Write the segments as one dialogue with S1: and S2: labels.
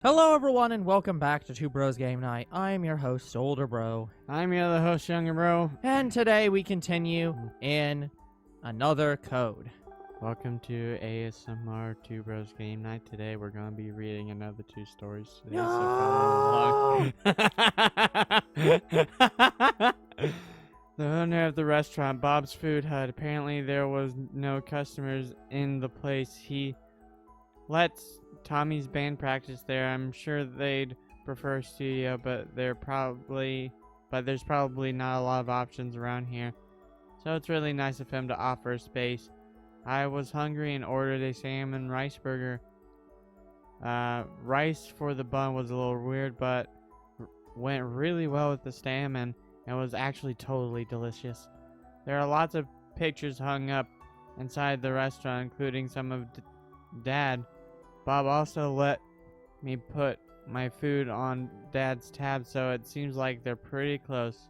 S1: Hello everyone and welcome back to Two Bros Game Night. I'm your host, Older Bro.
S2: I'm your other host, Younger Bro.
S1: And today we continue in another code.
S2: Welcome to ASMR Two Bros Game Night. Today we're going to be reading another two stories today, so follow along. The owner of the restaurant, Bob's Food Hut, apparently there was no customers in the place. He lets Tommy's band practice there. I'm sure they'd prefer a studio, but there's probably not a lot of options around here. So it's really nice of him to offer a space. I was hungry and ordered a salmon rice burger. Rice for the bun was a little weird, but went really well with the salmon and was actually totally delicious. There are lots of pictures hung up inside the restaurant, including some of Dad. Bob also let me put my food on Dad's tab, so it seems like they're pretty close.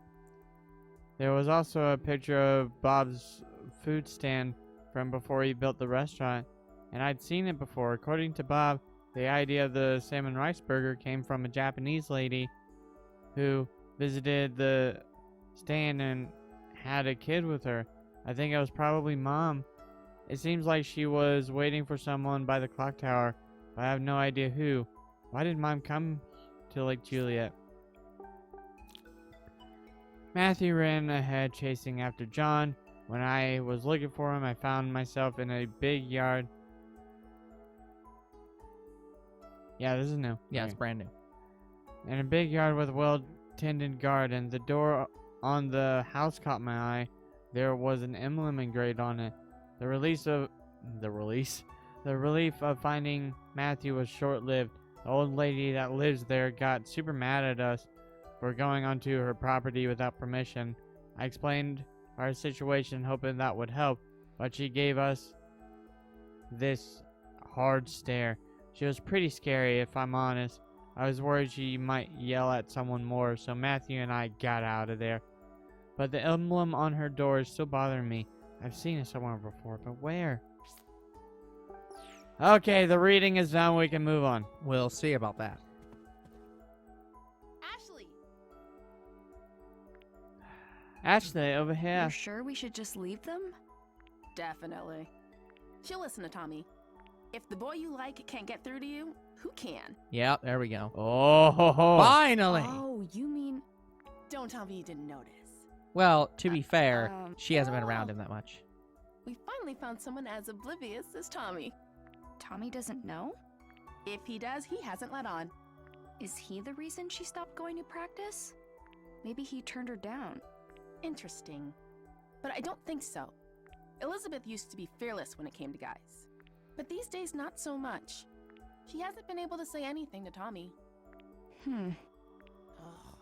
S2: There was also a picture of Bob's food stand from before he built the restaurant, and I'd seen it before. According to Bob, the idea of the salmon rice burger came from a Japanese lady who visited the stand and had a kid with her. I think it was probably Mom. It seems like she was waiting for someone by the clock tower, but I have no idea who. Why did Mom come to Lake Juliet? Matthew ran ahead chasing after John. When I was looking for him, I found myself in a big yard. Yeah, this is new.
S1: Yeah, it's brand new.
S2: In a big yard with a well-tended garden. The door on the house caught my eye. There was an emblem engraved on it. The relief of finding Matthew was short-lived. The old lady that lives there got super mad at us for going onto her property without permission. I explained our situation, hoping that would help, but she gave us this hard stare. She was pretty scary, if I'm honest. I was worried she might yell at someone more, so Matthew and I got out of there. But the emblem on her door is still bothering me. I've seen it somewhere before, but where? Okay, the reading is done. We can move on.
S1: We'll see about that.
S2: Ashley, over here.
S3: You're sure we should just leave them?
S4: Definitely. She'll listen to Tommy. If the boy you like can't get through to you, who can?
S1: Yeah, there we go.
S2: Oh,
S1: Finally!
S3: Oh, you mean...
S4: Don't tell me you didn't notice.
S1: Well, to be fair,
S3: um,
S1: she hasn't been around him that much.
S4: We finally found someone as oblivious as Tommy.
S3: Tommy doesn't know?
S4: If he does, he hasn't let on.
S3: Is he the reason she stopped going to practice? Maybe he turned her down.
S4: Interesting. But I don't think so. Elizabeth used to be fearless when it came to guys. But these days, not so much. She hasn't been able to say anything to Tommy.
S3: Hmm.
S4: Ugh.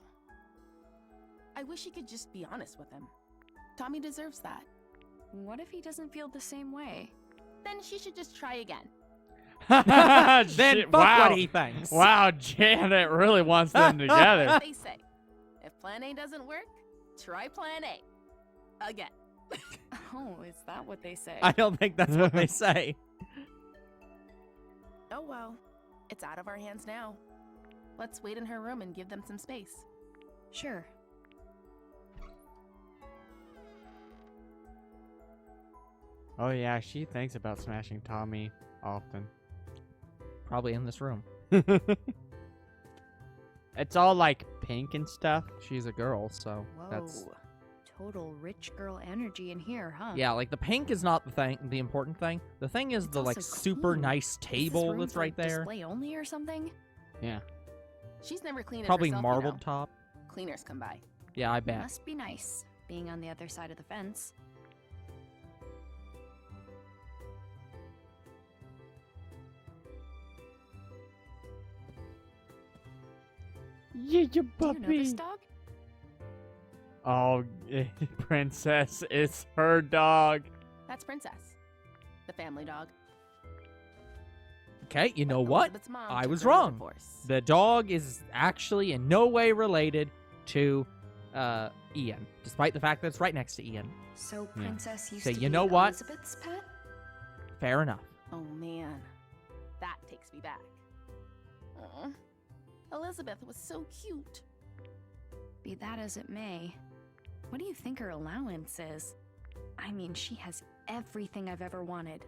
S4: I wish he could just be honest with him. Tommy deserves that.
S3: What if he doesn't feel the same way?
S4: Then she should just try again.
S1: Then fuck
S2: wow.
S1: what he thinks.
S2: Wow, Janet really wants them together.
S4: As they say, if plan A doesn't work, try plan A. Again.
S3: Oh, is that what they say?
S1: I don't think that's what they say.
S4: Oh well, it's out of our hands now. Let's wait in her room and give them some space.
S3: Sure.
S2: Oh yeah, she thinks about smashing Tommy often.
S1: Probably in this room.
S2: It's all like pink and stuff.
S1: She's a girl, so
S3: Whoa.
S1: that's...
S3: Total rich girl energy in here, huh?
S1: Yeah, like the pink is not the important thing. The thing is
S3: It's
S1: the like
S3: also
S1: super
S3: clean.
S1: nice
S3: Is this
S1: table
S3: room
S1: that's
S3: for
S1: right there.
S3: Display only or something?
S2: Yeah.
S4: She's never cleaned it
S1: Probably
S4: herself,
S1: marbled
S4: you know.
S1: top.
S4: Cleaners come by.
S1: Yeah, I bet.
S3: Must be nice, being on the other side of the fence.
S2: Yeah, you
S3: Do you know
S2: puppy.
S3: this dog?
S2: Oh, Princess, it's her dog.
S4: That's Princess, the family dog.
S1: Okay, you know
S4: But
S1: what?
S4: Elizabeth's mom
S1: I
S4: took
S1: was
S4: her into the
S1: wrong.
S4: force.
S1: The dog is actually in no way related to Ian, despite the fact that it's right next to Ian.
S3: So
S2: Yeah.
S3: Princess used
S1: So
S3: to
S1: you
S3: be
S1: know what?
S3: Elizabeth's pet?
S1: Fair enough.
S4: Oh man, that takes me back. Oh, Aw. Elizabeth was so cute.
S3: Be that as it may, what do you think her allowance is? I mean, she has everything I've ever wanted.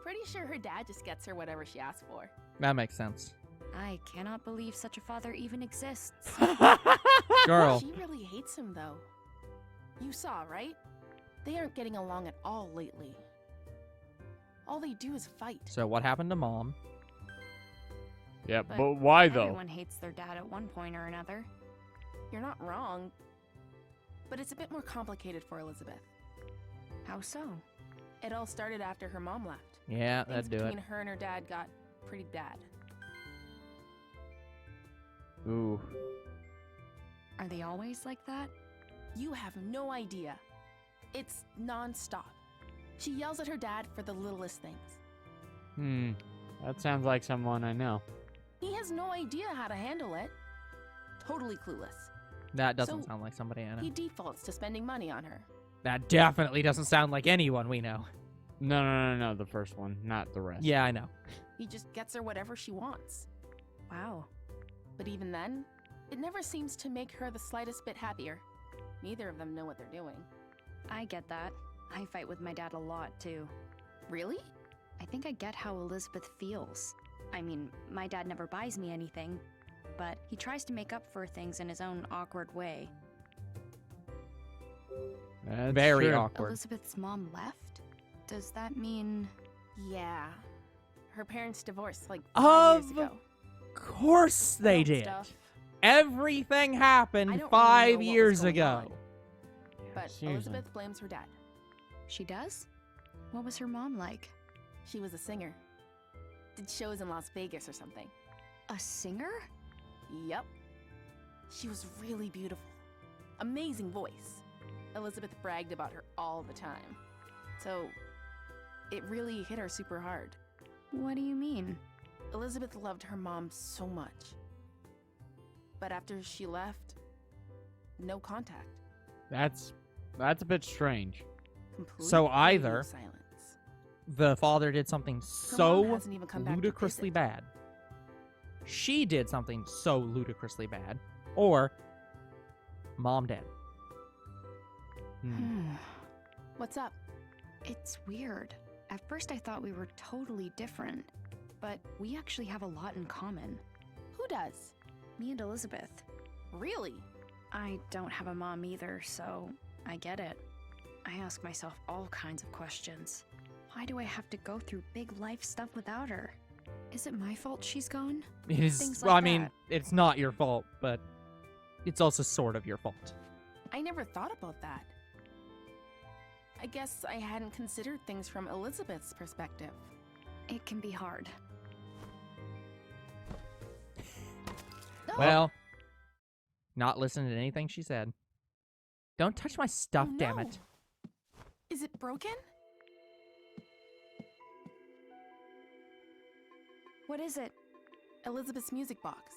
S4: Pretty sure her dad just gets her whatever she asks for.
S1: That makes sense.
S3: I cannot believe such a father even exists.
S1: Girl.
S4: She really hates him, though. You saw, right? They aren't getting along at all lately. All they do is fight.
S1: So what happened to Mom?
S2: Yeah,
S3: But
S2: but why though?
S3: Everyone hates their dad at one point or another.
S4: You're not wrong. But it's a bit more complicated for Elizabeth.
S3: How so?
S4: It all started after her mom left.
S1: Yeah,
S4: Things
S1: that'd do
S4: between
S1: it.
S4: her and her dad got pretty bad.
S2: Ooh.
S3: Are they always like that?
S4: You have no idea. It's non-stop. She yells at her dad for the littlest things.
S2: That sounds like someone I know.
S4: He has no idea how to handle it. Totally clueless.
S1: That doesn't
S4: So,
S1: sound like somebody I know.
S4: He defaults to spending money on her.
S1: That definitely doesn't sound like anyone we know.
S2: No, the first one, not the rest.
S1: Yeah, I know.
S4: He just gets her whatever she wants.
S3: Wow.
S4: But even then, it never seems to make her the slightest bit happier. Neither of them know what they're doing.
S3: I get that. I fight with my dad a lot, too.
S4: Really?
S3: I think I get how Elizabeth feels. I mean, my dad never buys me anything, but he tries to make up for things in his own awkward way.
S2: That's
S1: Very
S2: true.
S1: awkward.
S3: Elizabeth's mom left? Does that mean...
S4: Yeah. Her parents divorced like
S1: Of
S4: 5 years ago.
S1: course they
S4: Adult
S1: did.
S4: stuff.
S1: Everything
S4: I
S1: happened
S4: don't really know
S1: 5
S4: what was
S1: years
S4: going
S1: ago.
S4: on. But
S2: Seriously.
S4: Elizabeth blames her dad.
S3: She does? What was her mom like?
S4: She was a singer. Did shows in Las Vegas or something.
S3: A singer?
S4: Yep. She was really beautiful. Amazing voice. Elizabeth bragged about her all the time. So, it really hit her super hard.
S3: What do you mean?
S4: Elizabeth loved her mom so much. But after she left, no contact.
S2: That's a bit strange.
S4: Complete
S1: So
S4: radio
S1: either
S4: silence.
S1: The father did something
S4: Her mom
S1: so
S4: hasn't even come back to
S1: ludicrously
S4: visit.
S1: bad. She did something so ludicrously bad. Or Mom did.
S4: What's up?
S3: It's weird. At first I thought we were totally different, but we actually have a lot in common.
S4: Who does?
S3: Me and Elizabeth.
S4: Really?
S3: I don't have a mom either, so I get it. I ask myself all kinds of questions. Why do I have to go through big life stuff without her? Is it my fault she's gone?
S1: It is,
S3: Things
S1: well,
S3: like
S1: I mean,
S3: that.
S1: it's not your fault, but it's also sort of your fault.
S4: I never thought about that. I guess I hadn't considered things from Elizabeth's perspective.
S3: It can be hard.
S1: Well, not listening to anything she said. Don't touch my stuff,
S4: Oh,
S1: damn
S4: no.
S1: it.
S4: Is it broken?
S3: What is it?
S4: Elizabeth's music box.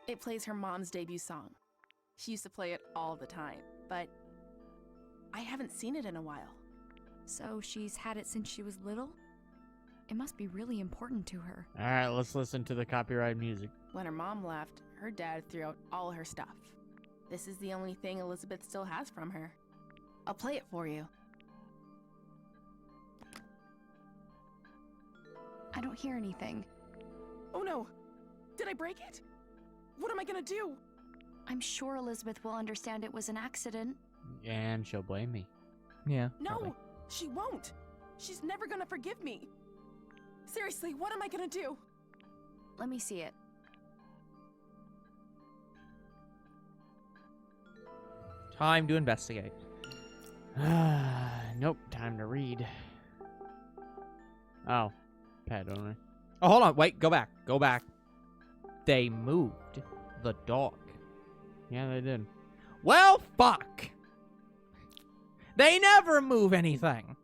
S4: It plays her mom's debut song. She used to play it all the time, but I haven't seen it in a while.
S3: So she's had it since she was little? It must be really important to her.
S2: Alright, let's listen to the copyright music.
S4: When her mom left, her dad threw out all her stuff. This is the only thing Elizabeth still has from her. I'll play it for you.
S3: I don't hear anything.
S4: Oh no! Did I break it? What am I gonna do?
S3: I'm sure Elizabeth will understand it was an accident.
S2: And she'll blame me.
S1: Yeah.
S4: No!
S1: probably.
S4: She won't! She's never gonna forgive me! Seriously, what am I gonna do?
S3: Let me see it.
S1: Time to investigate.
S2: Nope, time to read. Oh, pet owner.
S1: Oh, hold on. Wait, go back. Go back. They moved the dog.
S2: Yeah, they did.
S1: Well, fuck. They never move anything.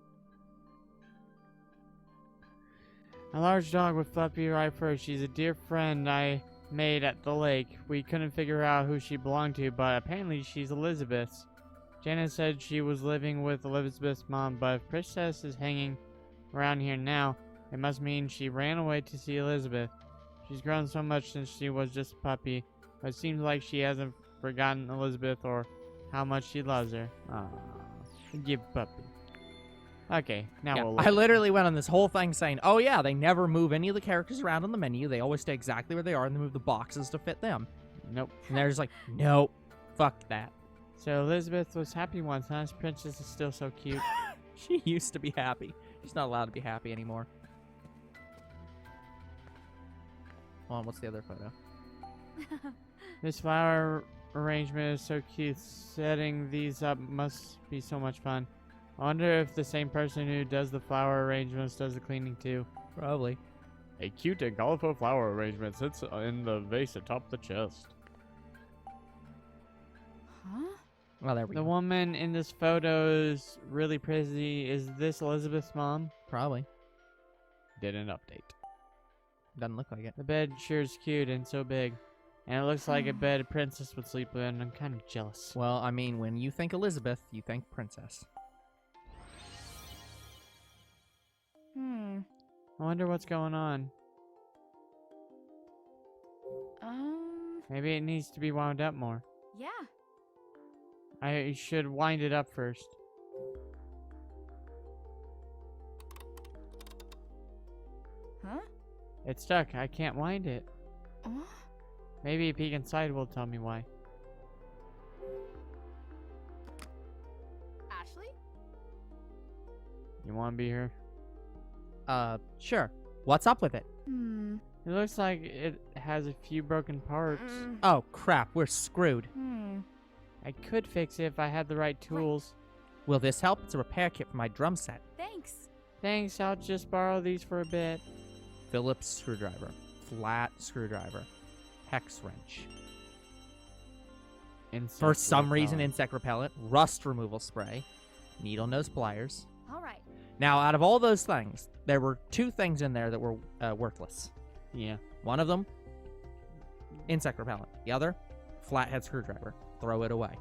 S2: A large dog with fluffy white fur. She's a dear friend I made at the lake. We couldn't figure out who she belonged to, but apparently she's Elizabeth's. Janet said she was living with Elizabeth's mom, but if Princess is hanging around here now, it must mean she ran away to see Elizabeth. She's grown so much since she was just a puppy, but it seems like she hasn't forgotten Elizabeth or how much she loves her. Aww, give puppy. Okay, now
S1: Yeah,
S2: we'll look
S1: I
S2: at
S1: literally went on this whole thing saying, oh yeah, they never move any of the characters around on the menu. They always stay exactly where they are, and they move the boxes to fit them.
S2: Nope.
S1: And they're just like, nope, fuck that.
S2: So Elizabeth was happy once, huh? This princess is still so cute.
S1: She used to be happy. She's not allowed to be happy anymore. Hold on, what's the other photo?
S2: This flower arrangement is so cute. Setting these up must be so much fun. I wonder if the same person who does the flower arrangements does the cleaning too.
S1: Probably.
S2: A cute and colorful flower arrangement sits in the vase atop the chest.
S4: Huh?
S1: Well, there we
S2: The
S1: go.
S2: woman in this photo is really pretty. Is this Elizabeth's mom?
S1: Probably.
S2: Didn't update.
S1: Doesn't look like it.
S2: The bed sure is cute and so big. And it looks like a bed a princess would sleep in. I'm kind of jealous.
S1: Well, I mean, when you think Elizabeth, you think princess.
S2: I wonder what's going on. Maybe it needs to be wound up more.
S4: Yeah.
S2: I should wind it up first.
S4: Huh?
S2: It's stuck. I can't wind it.
S4: Oh.
S2: Maybe a peek inside will tell me why.
S4: Ashley?
S2: You want to be here?
S1: Sure. What's up with it?
S2: It looks like it has a few broken parts.
S1: Oh, crap. We're screwed.
S2: I could fix it if I had the right tools.
S1: Will this help? It's a repair kit for my drum set.
S4: Thanks.
S2: Thanks, I'll just borrow these for a bit.
S1: Phillips screwdriver. Flat screwdriver. Hex wrench. For some reason, insect repellent. Rust removal spray. Needle nose pliers.
S4: All right.
S1: Now, out of all those things, there were two things in there that were worthless.
S2: Yeah.
S1: One of them, insect repellent. The other, flathead screwdriver. Throw it away.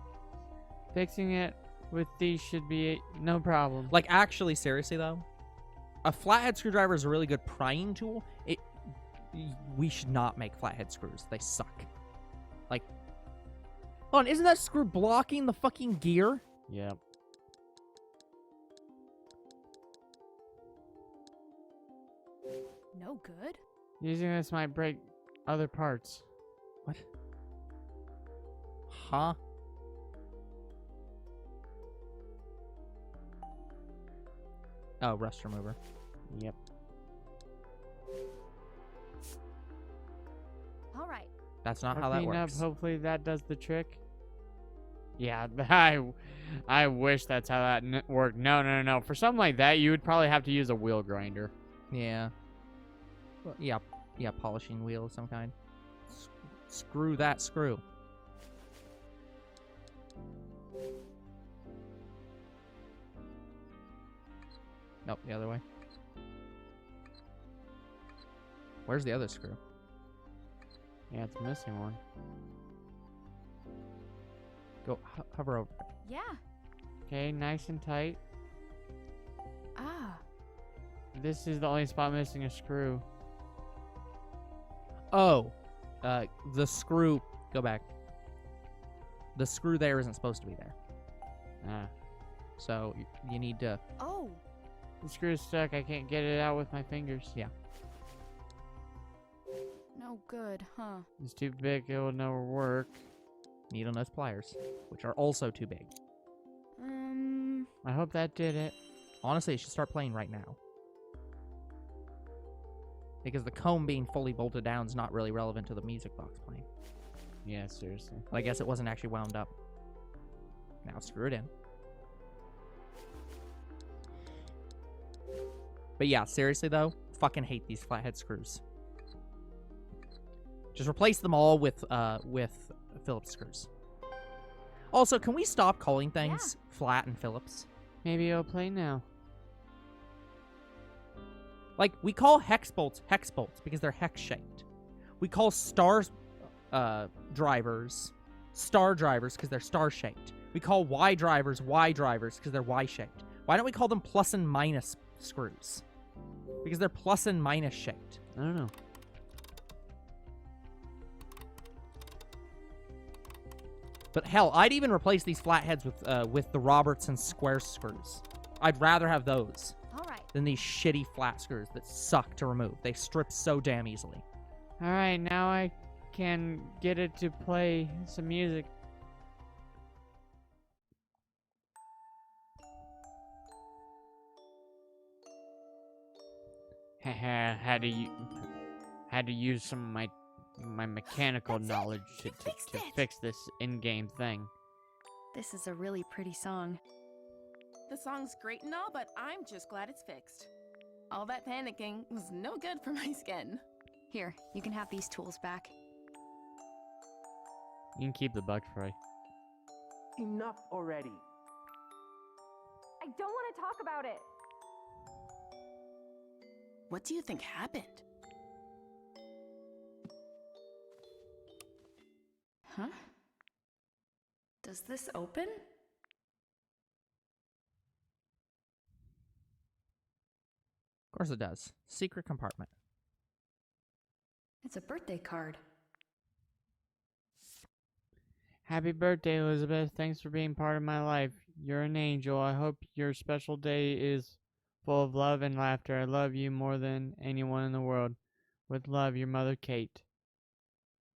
S2: Fixing it with these should be no problem.
S1: Like, actually, seriously, though, a flathead screwdriver is a really good prying tool. We should not make flathead screws. They suck. Like, hold on, isn't that screw blocking the fucking gear?
S2: Yep.
S4: No good.
S2: Using this might break other parts.
S1: What? Huh? Oh, rust remover.
S2: Yep.
S4: All right.
S1: That's not
S2: I'll
S1: how that
S2: clean
S1: works.
S2: Up. Hopefully that does the trick. Yeah, I wish that's how that worked. No. For something like that, you would probably have to use a wheel grinder.
S1: Yeah. Well, yeah, polishing wheel of some kind. Screw that screw. Nope, the other way. Where's the other screw?
S2: Yeah, it's missing one.
S1: Go hover over it.
S4: Yeah.
S2: Okay, nice and tight.
S4: Ah.
S2: This is the only spot missing a screw.
S1: Oh, the screw. Go back. The screw there isn't supposed to be there.
S2: Ah.
S1: So you need to.
S4: Oh.
S2: The screw's stuck. I can't get it out with my fingers.
S1: Yeah.
S4: No good, huh?
S2: It's too big. It will never work.
S1: Needle nose pliers, which are also too big.
S2: I hope that did it.
S1: Honestly, it should start playing right now. Because the comb being fully bolted down is not really relevant to the music box playing.
S2: Yeah, seriously.
S1: But I guess it wasn't actually wound up. Now screw it in. But yeah, seriously though, fucking hate these flathead screws. Just replace them all with Phillips screws. Also, can we stop calling things flat and Phillips?
S2: Maybe it'll play now.
S1: Like, we call hex bolts because they're hex-shaped. We call star drivers star drivers because they're star-shaped. We call Y drivers because they're Y-shaped. Why don't we call them plus and minus screws? Because they're plus and minus shaped.
S2: I don't know.
S1: But hell, I'd even replace these flatheads with the Robertson square screws. I'd rather have those
S3: All right.
S1: than these shitty flat screws that suck to remove. They strip so damn easily.
S2: Alright, now I can get it to play some music. had to use some of my mechanical
S4: That's it.
S2: knowledge to
S4: You fixed it.
S2: fix this in-game thing.
S3: This is a really pretty song.
S4: The song's great and all, but I'm just glad it's fixed. All that panicking was no good for my skin.
S3: Here, you can have these tools back.
S2: You can keep the bug spray.
S5: Enough already.
S6: I don't want to talk about it.
S4: What do you think happened?
S3: Huh? Does this open?
S1: Of course it does. Secret compartment.
S3: It's a birthday card.
S2: Happy birthday, Elizabeth. Thanks for being part of my life. You're an angel. I hope your special day is full of love and laughter. I love you more than anyone in the world. With love, your mother, Kate.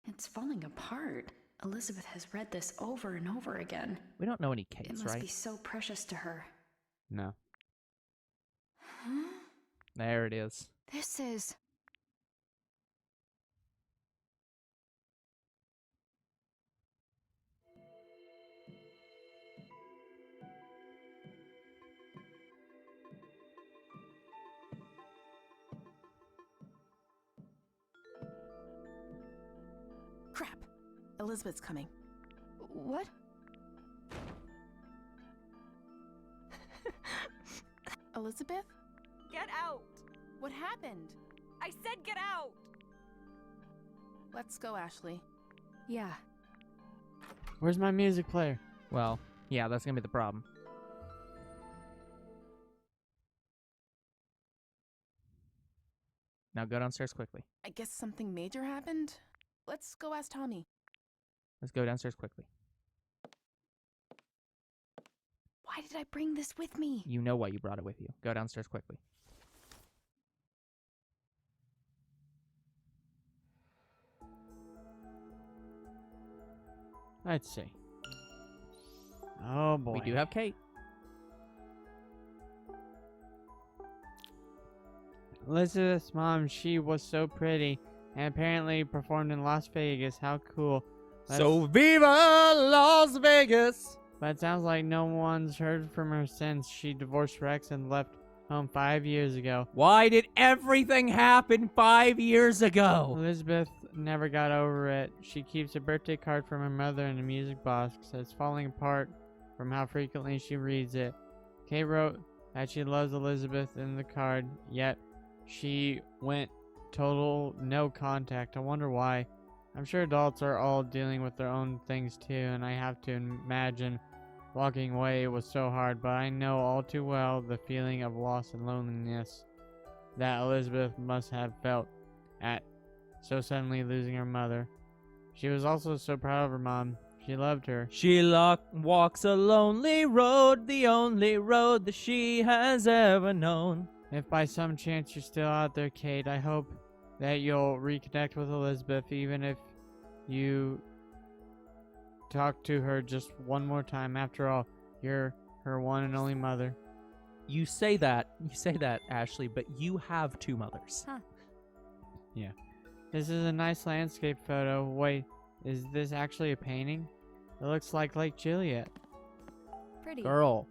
S3: It's falling apart. Elizabeth has read this over and over again.
S1: We don't know any
S3: It
S1: Kates,
S3: must
S1: right?
S3: be so precious to her.
S2: No.
S3: Huh?
S1: There it is.
S3: This is...
S4: Crap. Elizabeth's coming.
S3: What?
S4: Elizabeth?
S6: Get out!
S4: What happened?
S6: I said get out!
S4: Let's go, Ashley.
S3: Yeah.
S2: Where's my music player?
S1: Well, yeah, that's gonna be the problem. Now go downstairs quickly.
S4: I guess something major happened? Let's go ask Tommy.
S1: Let's go downstairs quickly.
S3: Why did I bring this with me?
S1: You know why you brought it with you. Go downstairs quickly.
S2: Let's see. Oh boy.
S1: We do have Kate.
S2: Elizabeth's mom, she was so pretty and apparently performed in Las Vegas. How cool.
S1: So viva Las Vegas!
S2: But it sounds like no one's heard from her since she divorced Rex and left home 5 years ago.
S1: Why did everything happen 5 years ago?
S2: Elizabeth never got over it. She keeps a birthday card from her mother in a music box that's falling apart from how frequently she reads it. Kate wrote that she loves Elizabeth in the card, yet she went total no contact. I wonder why. I'm sure adults are all dealing with their own things too, and I have to imagine walking away was so hard, but I know all too well the feeling of loss and loneliness that Elizabeth must have felt at so suddenly losing her mother. She was also so proud of her mom. She loved her.
S1: She walks a lonely road, the only road that she has ever known.
S2: If by some chance you're still out there, Kate, I hope that you'll reconnect with Elizabeth, even if you talk to her just one more time. After all, you're her one and only mother.
S1: You say that, Ashley, but you have two mothers.
S3: Huh.
S2: Yeah. This is a nice landscape photo. Wait, is this actually a painting? It looks like Lake Juliet.
S3: Pretty.
S1: Girl,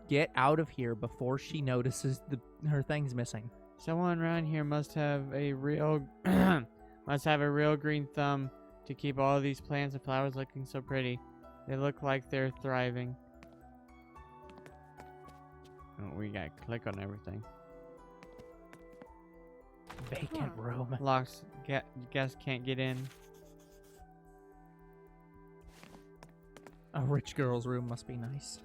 S1: get out of here before she notices her thing's missing.
S2: Someone around here must have a real green thumb to keep all of these plants and flowers looking so pretty. They look like they're thriving. Oh, we gotta click on everything.
S1: Vacant room.
S2: Locks. Guest can't get in.
S1: A rich girl's room must be nice.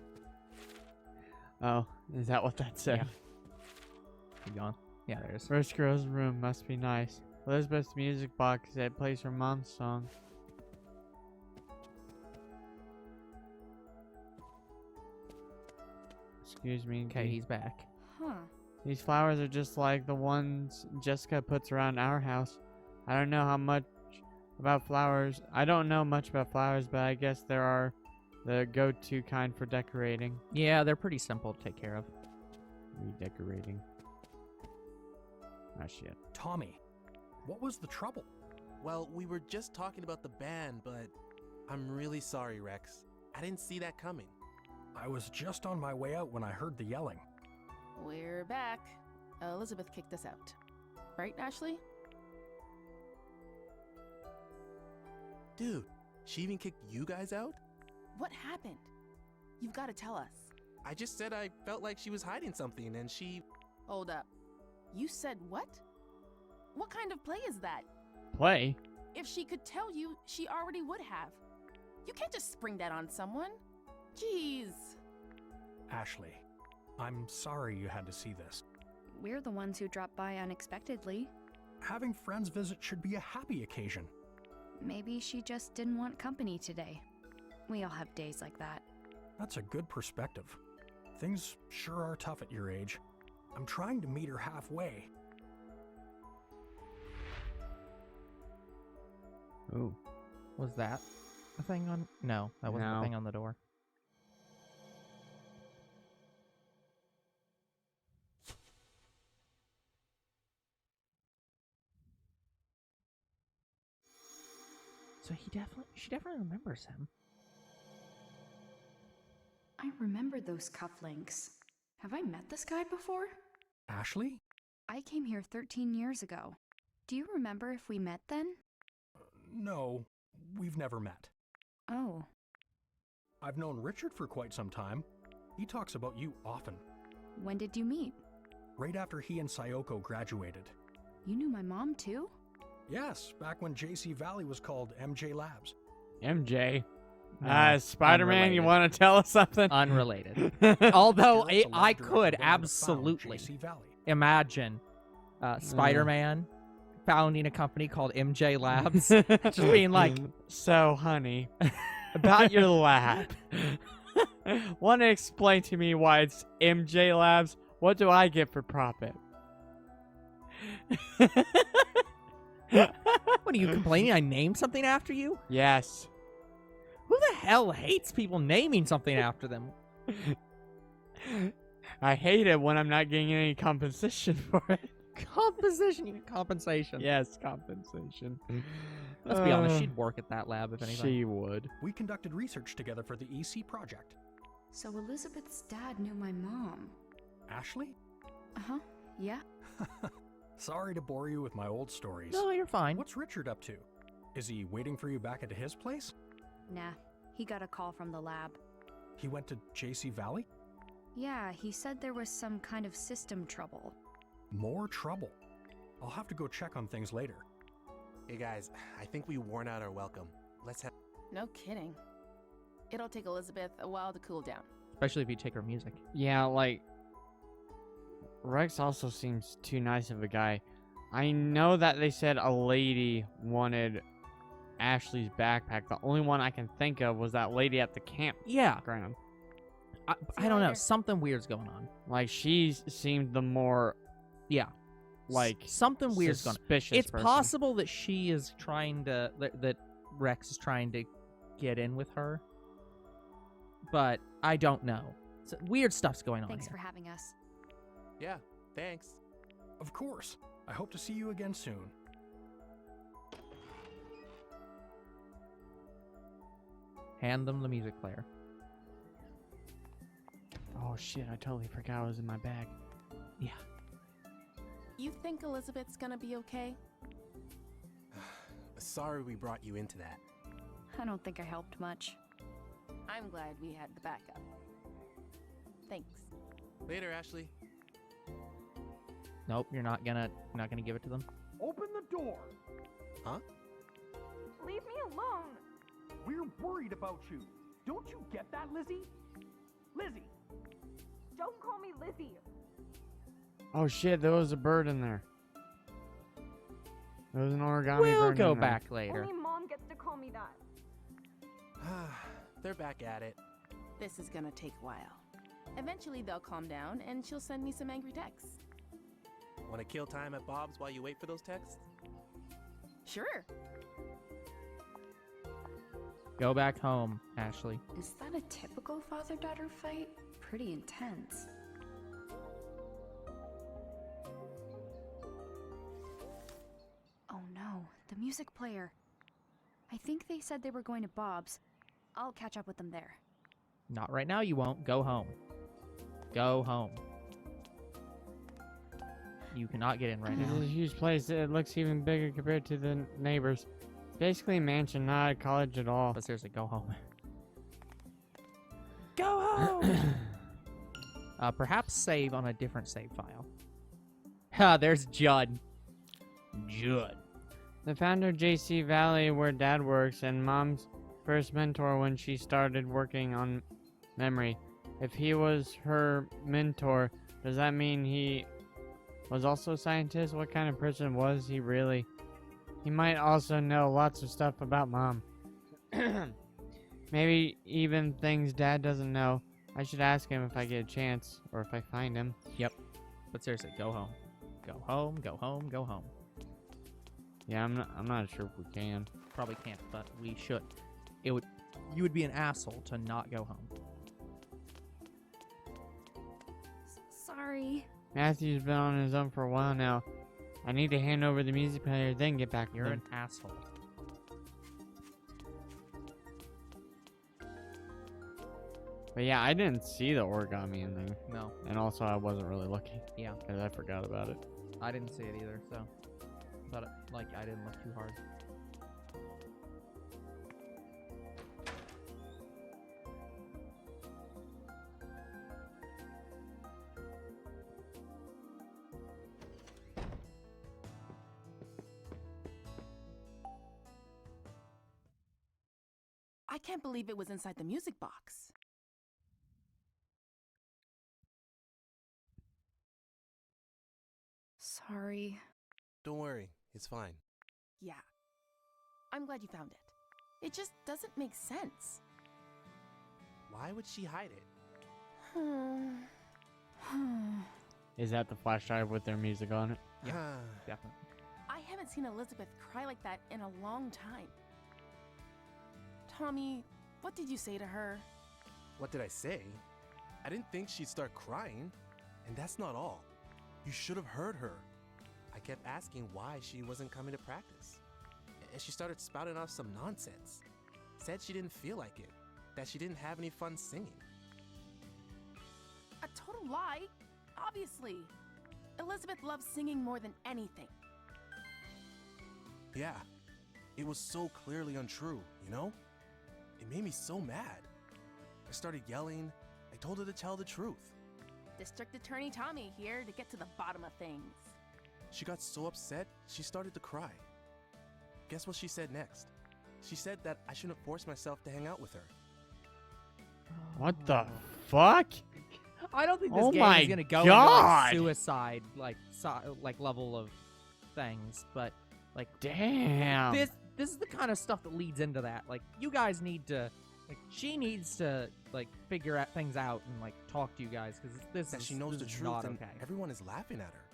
S2: Oh, is that what that said?
S1: Yeah. You gone? Yeah, there is.
S2: Rich girl's room must be nice. Elizabeth's music box that plays her mom's song. Excuse me.
S1: Okay, he's back.
S3: Huh.
S2: These flowers are just like the ones Jessica puts around our house. I don't know how much about flowers. I don't know much about flowers, but I guess there are the go-to kind for decorating.
S1: Yeah, they're pretty simple to take care of.
S2: Redecorating. Oh, shit.
S7: Tommy, what was the trouble?
S8: Well, we were just talking about the band, but I'm really sorry, Rex. I didn't see that coming.
S7: I was just on my way out when I heard the yelling.
S4: We're back. Elizabeth kicked us out. Right, Ashley?
S8: Dude, she even kicked you guys out?
S4: What happened? You've got to tell us.
S8: I just said I felt like she was hiding something and she...
S4: Hold up. You said what? What kind of play is that?
S2: Play?
S4: If she could tell you, she already would have. You can't just spring that on someone. Jeez.
S7: Ashley, I'm sorry you had to see this.
S3: We're the ones who dropped by unexpectedly.
S7: Having friends visit should be a happy occasion.
S3: Maybe she just didn't want company today. We all have days like that.
S7: That's a good perspective. Things sure are tough at your age. I'm trying to meet her halfway.
S2: Ooh.
S1: Was that a thing on? No, that wasn't
S2: No.
S1: the thing on the door. So she definitely remembers him.
S3: I remember those cufflinks. Have I met this guy before?
S7: Ashley?
S3: I came here 13 years ago. Do you remember if we met then?
S7: No, we've never met.
S3: Oh.
S7: I've known Richard for quite some time. He talks about you often.
S3: When did you meet?
S7: Right after he and Sayoko graduated.
S3: You knew my mom too?
S7: Yes, back when JC Valley was called MJ Labs.
S2: MJ.
S1: No,
S2: Spider-Man, you
S1: unrelated.
S2: want to tell us something?
S1: Unrelated. Although
S7: Garrett's the
S1: I
S7: lab director
S1: could
S7: that found
S1: absolutely
S7: JC Valley.
S1: imagine Spider-Man founding a company called MJ Labs, just being like,
S2: So, honey, about your lab. Want to explain to me why it's MJ Labs? What do I get for profit?
S1: what are you complaining? I named something after you?
S2: Yes.
S1: Who the hell hates people naming something after them?
S2: I hate it when I'm not getting any compensation for it.
S1: Composition, you mean compensation.
S2: Yes, compensation.
S1: Let's be honest, she'd work at that lab if anything.
S2: She would.
S7: We conducted research together for the EC project.
S3: So Elizabeth's dad knew my mom.
S7: Ashley?
S3: Uh-huh. Yeah.
S7: Sorry to bore you with my old stories.
S1: No, you're fine.
S7: What's Richard up to? Is he waiting for you back at his place?
S3: Nah. He got a call from the lab.
S7: He went to JC Valley?
S3: Yeah, he said there was some kind of system trouble.
S7: More trouble. I'll have to go check on things later.
S8: Hey guys, I think we worn out our welcome. Let's have...
S4: No kidding. It'll take Elizabeth a while to cool down.
S1: Especially if you take her music.
S2: Yeah, like, Rex also seems too nice of a guy. I know that they said a lady wanted Ashley's backpack. The only one I can think of was that lady at the
S1: Yeah.
S2: campground.
S1: I don't know. Something weird's going on.
S2: Like, she seemed the more,
S1: Yeah.
S2: like,
S1: Something weird's going on.
S2: suspicious
S1: It's
S2: person.
S1: possible that she is trying to, that Rex is trying to get in with her. But I don't know. So, weird stuff's going on
S3: Thanks
S1: here.
S3: for having us.
S8: Yeah, thanks.
S7: Of course. I hope to see you again soon.
S1: Hand them the music player.
S2: Oh, shit, I totally forgot it was in my bag.
S1: Yeah.
S4: You think Elizabeth's gonna be okay?
S8: Sorry we brought you into that.
S3: I don't think I helped much.
S4: I'm glad we had the backup. Thanks.
S8: Later, Ashley.
S1: Nope, you're not gonna give it to them.
S5: Open the door.
S8: Huh?
S6: Leave me alone.
S5: We're worried about you. Don't you get that, Lizzie? Lizzie!
S6: Don't call me Lizzie.
S2: Oh, shit, there was a bird in there. There was an origami
S1: We'll
S2: bird
S1: go
S2: in there.
S1: back later.
S6: Only Mom gets to call me that.
S8: They're back at it.
S4: This is gonna take a while. Eventually they'll calm down and she'll send me some angry texts.
S8: Want to kill time at Bob's while you wait for those texts?
S4: Sure.
S1: Go back home, Ashley.
S3: Is that a typical father-daughter fight? Pretty intense. Oh no, the music player. I think they said they were going to Bob's. I'll catch up with them there.
S1: Not right now, you won't. Go home. Go home. You cannot get in right
S2: It's
S1: now.
S2: a huge place. It looks even bigger compared to the neighbors. It's basically a mansion, not a college at all.
S1: But seriously, go home. Go home! Perhaps save on a different save file. Ha, there's Judd. Judd.
S2: The founder of JC Valley, where Dad works, and Mom's first mentor when she started working on memory. If he was her mentor, does that mean he was also a scientist? What kind of person was he really? He might also know lots of stuff about Mom. Maybe even things Dad doesn't know. I should ask him if I get a chance, or if I find him.
S1: Yep. But seriously, go home. Go home, go home, go home.
S2: Yeah, I'm not sure if we can.
S1: Probably can't, but we should. You would be an asshole to not go home.
S3: Sorry.
S2: Matthew's been on his own for a while now. I need to hand over the music player, then get back to
S1: You're
S2: him.
S1: an asshole.
S2: But yeah, I didn't see the origami in there.
S1: No,
S2: And also, I wasn't really looking.
S1: Yeah.
S2: Because I forgot about it.
S1: I didn't see it either, so. But, like, I didn't look too hard.
S4: I can't believe it was inside the music box.
S3: Sorry.
S8: Don't worry, it's fine.
S4: Yeah. I'm glad you found it. It just doesn't make sense.
S8: Why would she hide it?
S2: Is that the flash drive with their music on it?
S1: Yeah.
S8: Ah,
S1: Definitely.
S4: I haven't seen Elizabeth cry like that in a long time. Tommy, what did you say to her?
S8: what did I say? I didn't think she'd start crying. And that's not all. You should have heard her. I kept asking why she wasn't coming to practice. And she started spouting off some nonsense. Said she didn't feel like it. That she didn't have any fun singing.
S4: A total lie, obviously. Elizabeth loves singing more than anything.
S8: Yeah, it was so clearly untrue, you know? It made me so mad. I started yelling. I told her to tell the truth.
S4: District Attorney Tommy here to get to the bottom of things.
S8: She got so upset, she started to cry. Guess what she said next? She said that I shouldn't force myself to hang out with her.
S2: What the fuck?
S1: I don't think this
S2: Oh
S1: game
S2: my
S1: is gonna go
S2: God.
S1: into like suicide like level of things, but like
S2: Damn.
S1: this is the kind of stuff that leads into that. Like you guys need to, like she needs to like figure out things out and like talk to you guys because
S8: That she knows the
S1: is
S8: truth
S1: not
S8: and
S1: okay.
S8: everyone is laughing at her.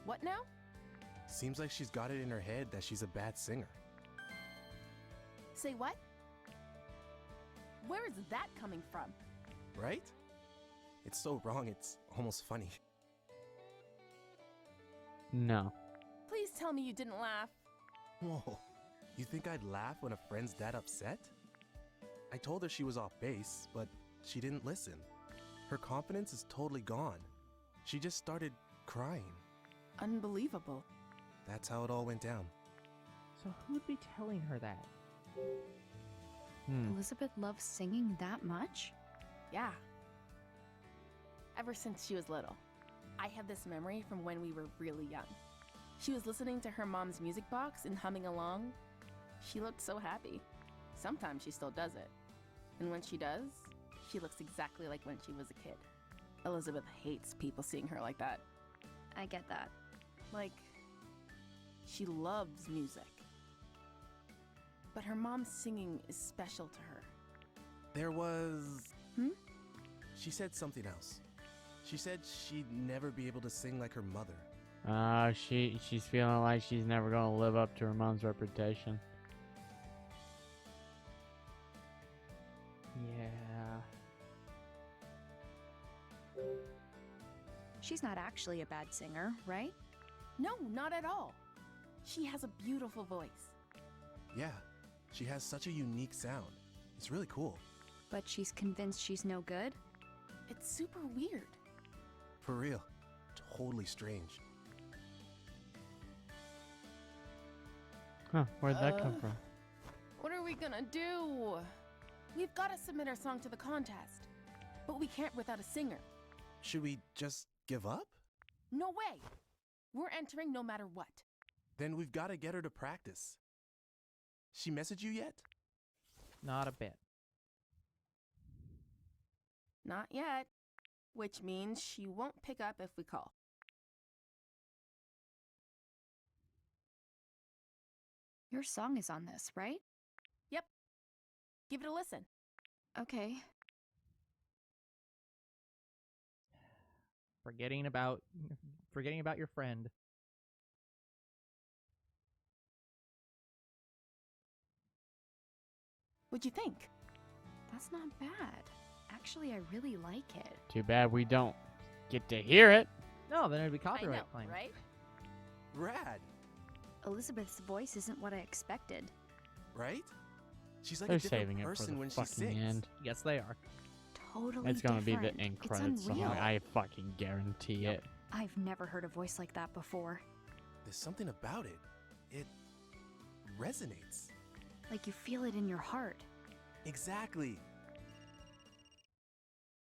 S4: What now?
S8: Seems like she's got it in her head that she's a bad singer.
S4: Say what? Where is that coming from?
S8: Right? It's so wrong, it's almost funny.
S2: No.
S4: Please tell me you didn't laugh.
S8: Whoa, you think I'd laugh when a friend's that upset? I told her she was off base, but she didn't listen. Her confidence is totally gone. She just started crying.
S4: Unbelievable.
S8: That's how it all went down.
S1: So who'd be telling her that?
S3: Elizabeth loves singing that much?
S4: Yeah. Ever since she was little. I have this memory from when we were really young. She was listening to her mom's music box and humming along. She looked so happy. Sometimes she still does it. And when she does, she looks exactly like when she was a kid. Elizabeth hates people seeing her like that.
S3: I get that.
S4: Like, she loves music. But her mom's singing is special to her.
S8: There was She said something else. She said she'd never be able to sing like her mother.
S2: She's feeling like she's never gonna live up to her mom's reputation. Yeah.
S3: She's not actually a bad singer, right?
S4: No, not at all. She has a beautiful voice.
S8: Yeah, she has such a unique sound. It's really cool.
S3: But she's convinced she's no good?
S4: It's super weird.
S8: For real. Totally strange.
S2: Huh, where'd that come from?
S4: What are we gonna do? We've gotta submit our song to the contest. But we can't without a singer.
S8: Should we just give up?
S4: No way! We're entering no matter what.
S8: Then we've got to get her to practice. She messaged you yet?
S1: Not a bit.
S4: Not yet. Which means she won't pick up if we call.
S3: Your song is on this, right?
S4: Yep. Give it a listen.
S3: Okay.
S1: Forgetting about your friend.
S4: What'd you think?
S3: That's not bad. Actually, I really like it.
S2: Too bad we don't get to hear it.
S1: No, then it'd be
S4: I know,
S1: copyright claim.
S4: right?
S8: Rad,
S3: Elizabeth's voice isn't what I expected.
S8: right? She's like
S2: They're
S8: a different
S2: saving it for
S8: person
S2: the
S8: when she
S2: fucking
S8: sings.
S2: end.
S1: Yes, they are.
S3: Totally
S2: It's gonna be the
S3: different.
S2: end
S3: It's
S2: credits song.
S3: unreal.
S2: I fucking guarantee
S1: Yep.
S2: it.
S3: I've never heard a voice like that before.
S8: There's something about it. It resonates.
S3: Like you feel it in your heart.
S8: Exactly.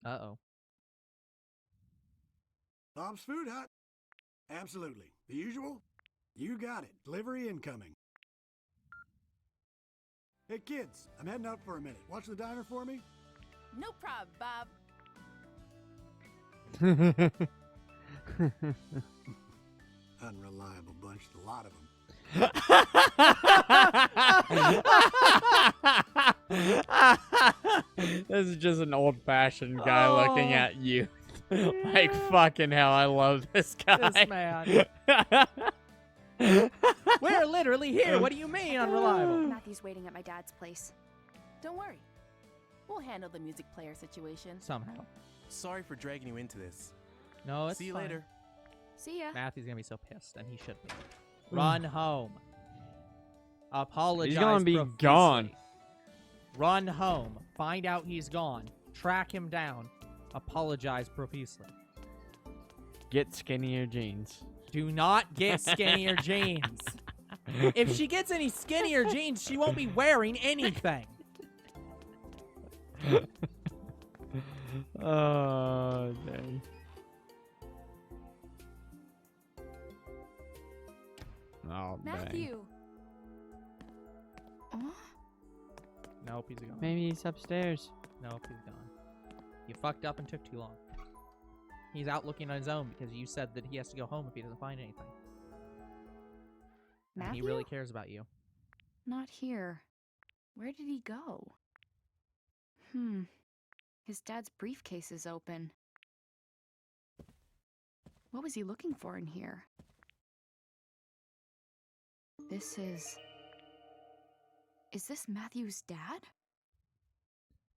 S1: Uh-oh.
S9: Bob's Food Hut? Absolutely. The usual? You got it. Delivery incoming. Hey kids, I'm heading out for a minute. Watch the diner for me?
S4: No prob, Bob.
S9: Unreliable bunch, a lot of them.
S2: This is just an old-fashioned guy looking at you. Like, fucking hell, I love this guy.
S1: This man. We're literally here. What do you mean unreliable?
S3: Matthew's waiting at my dad's place.
S4: Don't worry. We'll handle the music player situation.
S1: Somehow.
S8: Sorry for dragging you into this.
S1: No, it's
S8: See you
S1: fine.
S8: later.
S3: See ya.
S1: Matthew's gonna be so pissed, and he should be. Run home. Apologize.
S2: He's gonna be
S1: profusely.
S2: gone.
S1: Run home. Find out he's gone. Track him down. Apologize profusely.
S2: Get skinnier jeans.
S1: Do not get skinnier jeans. If she gets any skinnier jeans, she won't be wearing anything.
S2: Oh, dang. Oh, dang.
S4: Matthew!
S3: Oh?
S1: Nope, he's gone.
S2: Maybe he's upstairs.
S1: Nope, he's gone. You fucked up and took too long. He's out looking on his own because you said that he has to go home if he doesn't find anything. And
S3: Matthew?
S1: he really cares about you.
S3: Not here. Where did he go? His dad's briefcase is open. What was he looking for in here? Is this Matthew's dad?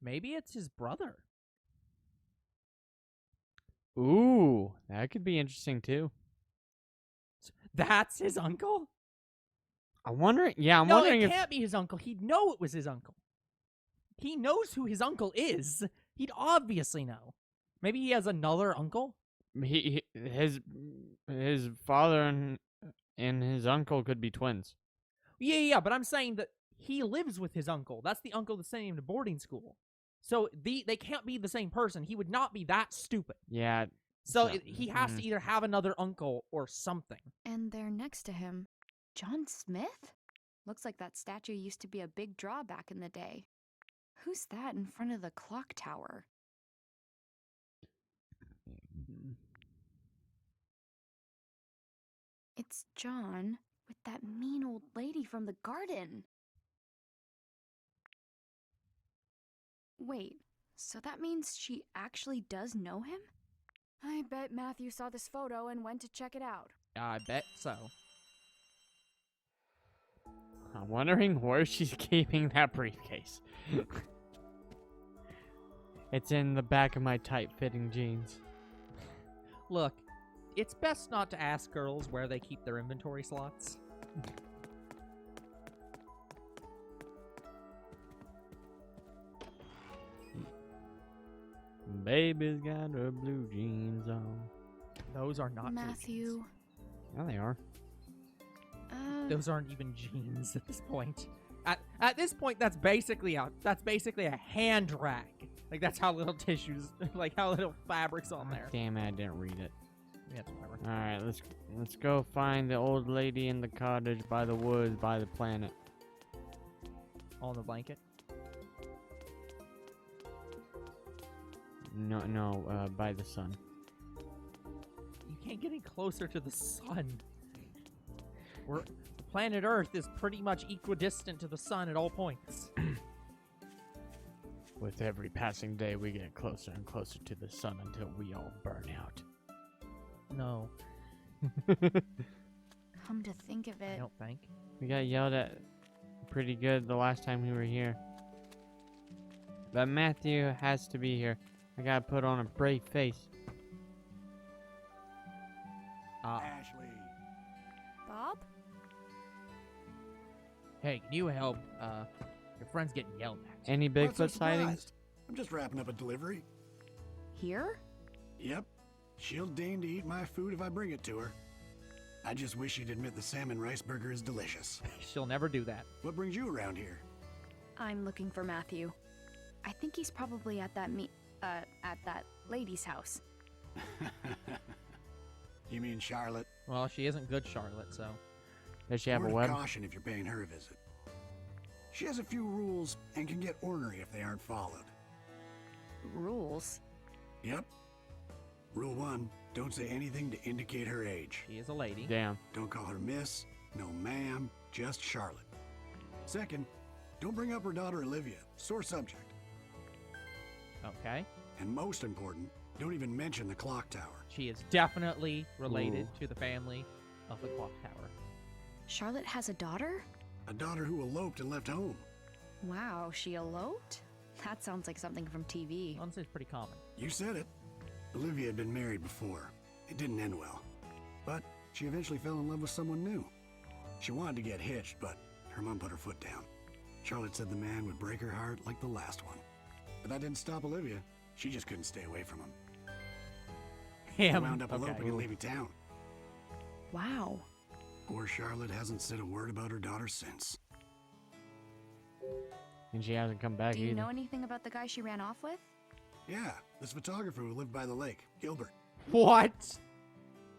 S1: Maybe it's his brother.
S2: Ooh, that could be interesting too.
S1: That's his uncle?
S2: I'm wondering. Yeah, I'm
S1: No,
S2: wondering
S1: it
S2: if.
S1: can't be his uncle. He'd know it was his uncle. He knows who his uncle is. He'd obviously know. Maybe he has another uncle?
S2: His father and his uncle could be twins.
S1: Yeah, but I'm saying that he lives with his uncle. That's the uncle that's sending him to boarding school. So they can't be the same person. He would not be that stupid.
S2: Yeah.
S1: So
S2: So-
S1: he has to either have another uncle or something.
S3: And there next to him, John Smith? Looks like that statue used to be a big draw back in the day. Who's that in front of the clock tower? It's John with that mean old lady from the garden. Wait, So that means she actually does know him?
S6: I bet Matthew saw this photo and went to check it out.
S1: I bet so.
S2: I'm wondering where she's keeping that briefcase. It's in the back of my tight-fitting jeans.
S1: Look, it's best not to ask girls where they keep their inventory slots.
S2: Baby's got her blue jeans on.
S1: Those are not
S3: Matthew.
S2: Yeah, they are.
S1: Those aren't even jeans at this point. At this point, that's basically a hand rag. Like, that's how little tissues, like how little fabric's on there.
S2: Damn it, I didn't read it.
S1: Yeah, it's whatever.
S2: All right, let's go find the old lady in the cottage by the woods by the planet.
S1: On the blanket.
S2: No, by the sun.
S1: You can't get any closer to the sun. Planet Earth is pretty much equidistant to the sun at all points.
S2: With every passing day, we get closer and closer to the sun until we all burn out.
S1: No,
S3: Come to think of
S1: I
S3: it,
S1: don't think.
S2: We got yelled at pretty good the last time we were here. But Matthew has to be here. I gotta put on a brave face.
S9: Ashley.
S6: Bob?
S1: Hey, can you help? Your friend's getting yelled at.
S2: Any
S9: Not so
S2: Bigfoot sightings?
S9: surprised. I'm just wrapping up a delivery.
S3: here?
S9: Yep. She'll deign to eat my food if I bring it to her. I just wish she'd admit the salmon rice burger is delicious.
S1: She'll never do that.
S9: What brings you around here?
S3: I'm looking for Matthew. I think he's probably at that lady's house.
S9: You mean Charlotte?
S1: Well, she isn't good, Charlotte, so.
S2: Does she have a
S9: Word of
S2: web?
S9: caution if you're paying her a visit. She has a few rules and can get ornery if they aren't followed.
S3: Rules?
S9: Yep. Rule 1, don't say anything to indicate her age.
S1: She is a lady.
S2: Damn.
S9: Don't call her miss, no ma'am, just Charlotte. Second, don't bring up her daughter Olivia, sore subject.
S1: Okay.
S9: And most important, don't even mention the clock tower.
S1: She is definitely related
S2: Ooh.
S1: to the family of the clock tower.
S3: Charlotte has a daughter?
S9: A daughter who eloped and left home.
S3: Wow, she eloped? That sounds like something from TV.
S1: Honestly, it's pretty common.
S9: You said it. Olivia had been married before. It didn't end well. But she eventually fell in love with someone new. She wanted to get hitched, but her mom put her foot down. Charlotte said the man would break her heart like the last one. But that didn't stop Olivia. She just couldn't stay away from him. He wound up eloping and leaving town.
S3: Wow.
S9: Poor Charlotte hasn't said a word about her daughter since.
S2: And she hasn't come back
S3: Do you
S2: either.
S3: know anything about the guy she ran off with?
S9: Yeah, this photographer who lived by the lake, Gilbert.
S1: What?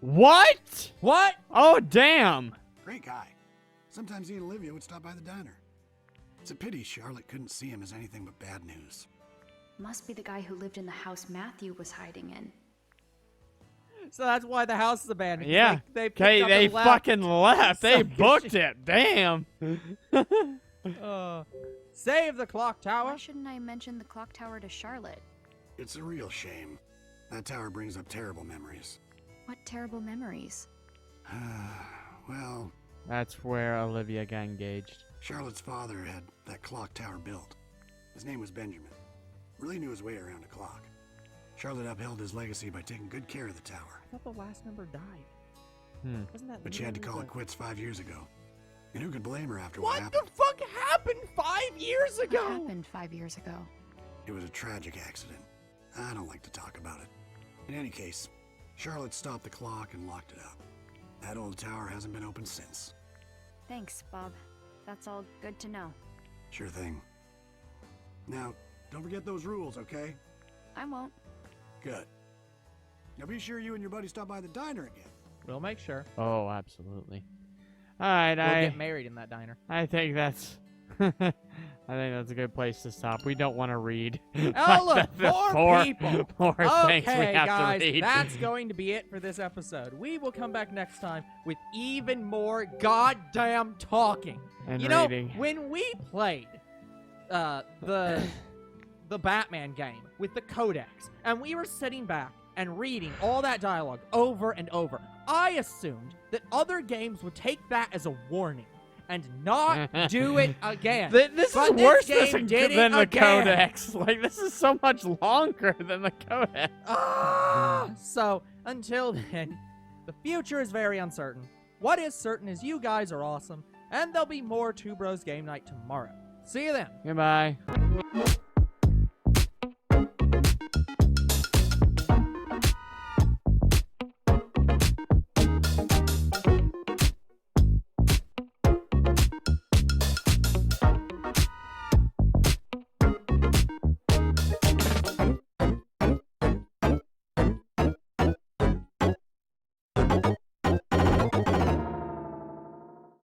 S2: What?
S1: What?
S2: Oh, damn.
S9: Great guy. Sometimes he and Olivia would stop by the diner. It's a pity Charlotte couldn't see him as anything but bad news.
S3: Must be the guy who lived in the house Matthew was hiding in.
S1: So that's why the house is abandoned.
S2: Yeah.
S1: They picked
S2: Okay,
S1: up
S2: they
S1: and left.
S2: fucking left. They
S1: So
S2: booked it. Damn.
S1: Save the clock tower.
S3: Why shouldn't I mention the clock tower to Charlotte?
S9: It's a real shame. That tower brings up terrible memories.
S3: What terrible memories.
S9: Well,
S2: That's where Olivia got engaged.
S9: Charlotte's father had that clock tower built. His name was Benjamin. Really knew his way around a clock. Charlotte upheld his legacy by taking good care of the tower.
S1: I thought the last member died. Wasn't that?
S9: But she had to call
S1: literally
S9: it quits 5 years ago. And who could blame her after
S1: the-
S9: what
S1: What
S9: happened?
S1: the fuck happened 5 years
S3: What
S1: ago?
S3: happened 5 years ago?
S9: It was a tragic accident. I don't like to talk about it. In any case, Charlotte stopped the clock and locked it up. That old tower hasn't been opened since.
S3: Thanks, Bob. That's all good to know.
S9: Sure thing. Now, don't forget those rules, okay?
S3: I won't.
S9: Good. Now be sure you and your buddy stop by the diner again.
S1: We'll make sure.
S2: Oh, absolutely. All right,
S1: We'll get married in that diner.
S2: I think that's I think that's a good place to stop. We don't want to read.
S1: Oh, look,
S2: the
S1: poor people.
S2: More things we
S1: Okay,
S2: have
S1: guys,
S2: to read.
S1: that's going to be it for this episode. We will come back next time with even more goddamn talking.
S2: And
S1: you know,
S2: reading.
S1: when we played the the Batman game with the codex, and we were sitting back and reading all that dialogue over and over, I assumed that other games would take that as a warning and not do it again.
S2: This
S1: But
S2: is
S1: this
S2: worse
S1: game did it
S2: than the
S1: again.
S2: codex. Like, this is so much longer than the codex.
S1: So, until then, the future is very uncertain. What is certain is you guys are awesome, and there'll be more Two Bros Game Night tomorrow. See you then.
S2: Goodbye.